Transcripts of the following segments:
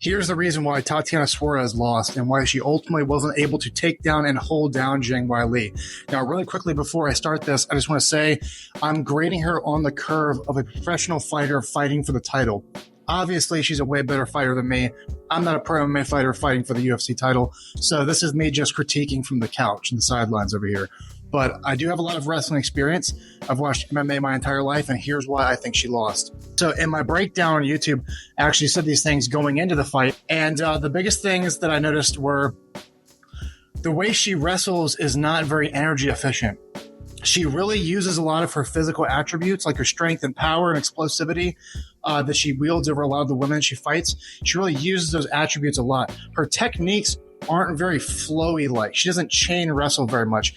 Here's the reason why Tatiana Suarez lost and why she ultimately wasn't able to take down and hold down Zhang Weili. Now, really quickly before I start this, I just want to say I'm grading her on the curve of a professional fighter fighting for the title. Obviously, she's a way better fighter than me. I'm not a pro MMA fighter fighting for the UFC title, so this is me just critiquing from the couch and the sidelines over here. But I do have a lot of wrestling experience. I've watched MMA my entire life, and here's why I think she lost. So in my breakdown on YouTube, I actually said these things going into the fight, and the biggest things that I noticed were the way she wrestles is not very energy efficient. She really uses a lot of her physical attributes, like her strength and power and explosivity that she wields over a lot of the women she fights. She really uses those attributes a lot. Her techniques aren't very flowy-like. She doesn't chain wrestle very much.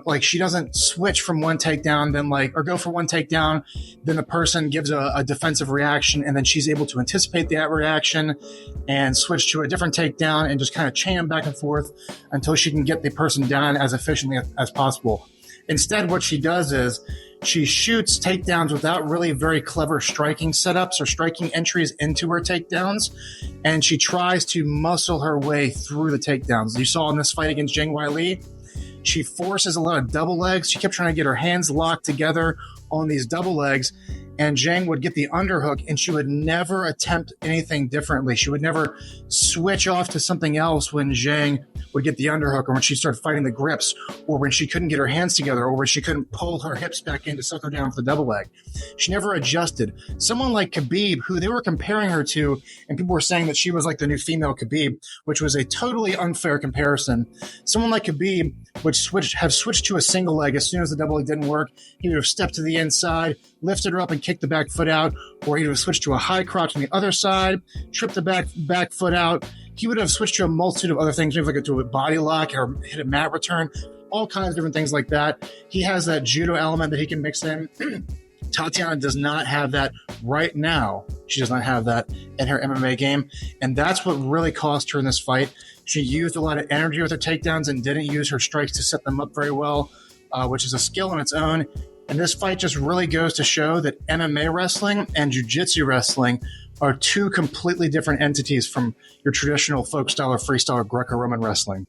Like she doesn't switch from one takedown, then or go for one takedown, then the person gives a defensive reaction, and then she's able to anticipate that reaction and switch to a different takedown and just kind of chain them back and forth until she can get the person down as efficiently as possible. Instead, what she does is she shoots takedowns without really very clever striking setups or striking entries into her takedowns, and she tries to muscle her way through the takedowns. You saw in this fight against Zhang Weili, she forces a lot of double legs. She kept trying to get her hands locked together on these double legs, and Zhang would get the underhook, and she would never attempt anything differently. She would never switch off to something else when Zhang would get the underhook, or when she started fighting the grips, or when she couldn't get her hands together, or when she couldn't pull her hips back in to suck her down for the double leg. She never adjusted. Someone like Khabib, who they were comparing her to, and people were saying that she was like the new female Khabib, which was a totally unfair comparison. Someone like Khabib would have switched to a single leg as soon as the double leg didn't work. He would have stepped to the inside, lifted her up and kicked the back foot out, or he would have switched to a high crotch on the other side, tripped the back foot out. He would have switched to a multitude of other things, maybe like to a body lock or hit a mat return, all kinds of different things like that. He has that judo element that he can mix in. Tatiana does not have that right now. She does not have that in her MMA game, and that's what really cost her in this fight. She used a lot of energy with her takedowns and didn't use her strikes to set them up very well, which is a skill in its own. And this fight just really goes to show that MMA wrestling and jiu-jitsu wrestling are two completely different entities from your traditional folk style or freestyle or Greco-Roman wrestling.